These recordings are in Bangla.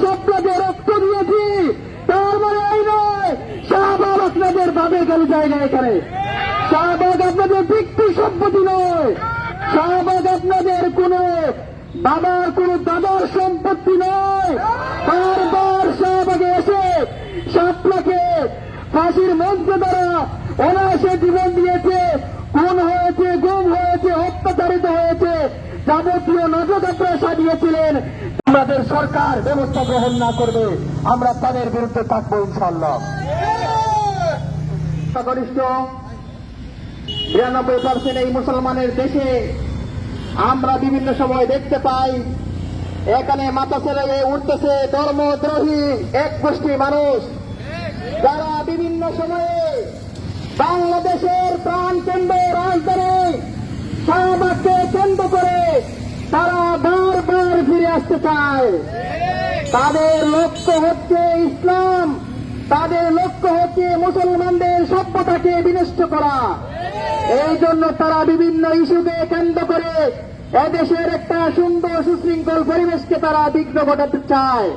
স্বপ্নকে রক্ত দিয়েছি, তার মানে এই নয় শাহবাগ আপনাদের বাপের গালি জায়গা। এখানে শাহবাগ আপনাদের ব্যক্তি সম্পত্তি নয়, শাহবাগ আপনাদের কোন বাবার কোন দাদার সম্পত্তি নয়। বারবার শাহবাগে এসে শাপলাকে ফাঁসির মঞ্চ দ্বারা অনায়াসে জীবন দিয়েছে, খুন হয়েছে, গুম হয়েছে, অত্যাচারিত হয়েছে, যাবতীয় নাটক আপনারা সাজিয়েছিলেন। আমাদের সরকার ব্যবস্থা গ্রহণ না করবে, আমরা তাদের বিরুদ্ধে থাকবো ইনশাআল্লাহ। সংখ্যাগরিষ্ঠ 92% এই মুসলমানের দেশে আমরা বিভিন্ন সময় দেখতে পাই এখানে মাথা ছেড়ে উঠতেছে ধর্মদ্রোহী এক গোষ্ঠী মানুষ, যারা বিভিন্ন সময়ে বাংলাদেশের প্রাণকেন্দ্র রাজধানী শাহবাগকে কেন্দ্র করে তারা বারবার ফিরে আসতে চায়। তাদের লক্ষ্য হচ্ছে ইসলাম, তাদের লক্ষ্য হচ্ছে মুসলমানদের সভ্যতাকে বিনষ্ট করা। এই জন্য তারা বিভিন্ন ইস্যুকে কেন্দ্র করে এদেশের একটা সুন্দর সুশৃঙ্খল পরিবেশকে তারা বিঘ্ন ঘটাতে চায়।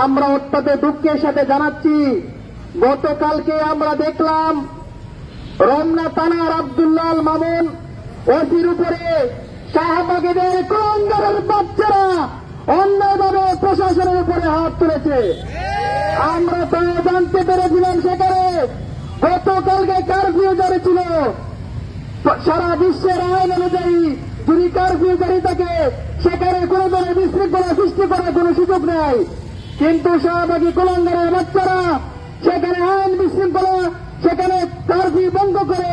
আমরা অত্যন্ত দুঃখের সাথে জানাচ্ছি, গতকালকে আমরা দেখলাম রমনা থানার আব্দুল্লাহ আল মামুন ওসির উপরে শাহবাগীদের কুলাঙ্গারের বাচ্চারা অন্যভাবে প্রশাসনের উপরে হাত তুলেছে। আমরা তো জানতে পেরেছিলাম সেখানে গতকালকে কারফিউ জারি ছিল। সারা বিশ্বের আইন অনুযায়ী যদি কারফিউ জারি থাকে সেখানে কোন ধরনের বিশৃঙ্খলা সৃষ্টি করার কোন সুযোগ নেই, কিন্তু শাহবাগী কুলাঙ্গারের বাচ্চারা সেখানে আইন বিশৃঙ্খলা, সেখানে কারফিউ ভঙ্গ করে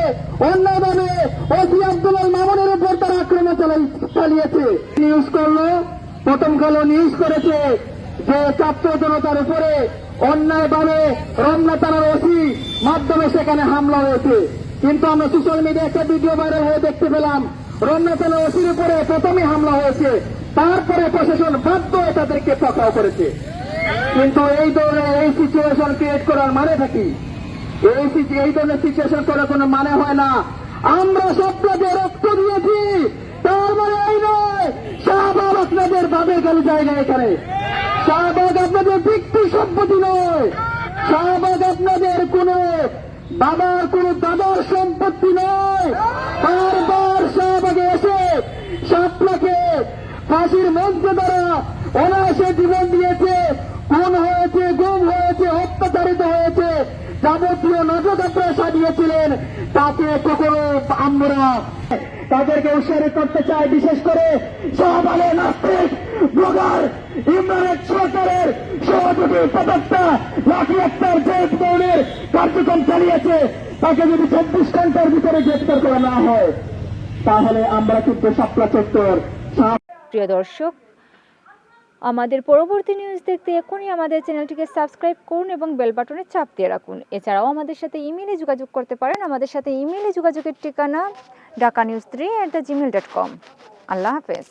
অন্যভাবে ওসি আব্দুল মামুনের উপর তারা আক্রমণ চালিয়েছে। নিউজ করলো, প্রথম কালো নিউজ করেছে যে ছাত্র জনতার উপরে অন্যায়ভাবে রমনা থানার ওসি মাধ্যমে সেখানে হামলা হয়েছে, কিন্তু আমরা সোশ্যাল মিডিয়া একটা ভিডিও ভাইরাল হয়ে দেখতে পেলাম রমনা থানার ওসির উপরে প্রথমে হামলা হয়েছে, তারপরে প্রশাসন বাধ্য হয়ে তাদেরকে পাকড়াও করেছে। কিন্তু এই ধরনের এই সিচুয়েশন ক্রিয়েট করার মানে কি? এই ধরনের সিচুয়েশন করার কোনো মানে হয় না। আমরা স্বপ্নকে রক্ত দিয়েছি, তার মানে এই নয় শাহবাগ আপনাদের বাপের গালি জায়গা। এখানে শাহবাগ আপনাদের ব্যক্তি সম্পত্তি নয়, শাহবাগ আপনাদের কোন বাবার কোন দাদার সম্পত্তি নয়। বারবার শাহবাগে এসে শাপলাকে ফাঁসির মঞ্চ দ্বারা অনায়াসে জীবন দিয়েছে, খুন হয়েছে, গুম হয়েছে, অত্যাচারিত হয়েছে, যাবতীয় নাটক আপনারা সাজিয়েছিলেন। তাকে কখনো আমরা তাদেরকে উৎসাহিত করতে চাই। বিশেষ করে শাহবাগের নাস্তিক ব্লগার ইমরান সরকারের সহযোগী উপদেষ্টা লাকি আক্তার যে ধরনের কার্যক্রম চালিয়েছে, তাকে যদি 24 ঘন্টার ভিতরে গ্রেফতার করা না হয় তাহলে আমরা কিন্তু শাপলা চত্বর। প্রিয় দর্শক, আমাদের পরবর্তী নিউজ দেখতে এখনই আমাদের চ্যানেলটিকে সাবস্ক্রাইব করুন এবং বেল বাটনে চাপ দিয়ে রাখুন। এছাড়াও আমাদের সাথে ইমেইলে যোগাযোগ করতে পারেন। আমাদের সাথে ইমেইলে যোগাযোগের ঠিকানা dhaka news3@gmail.com। আল্লাহ হাফেজ।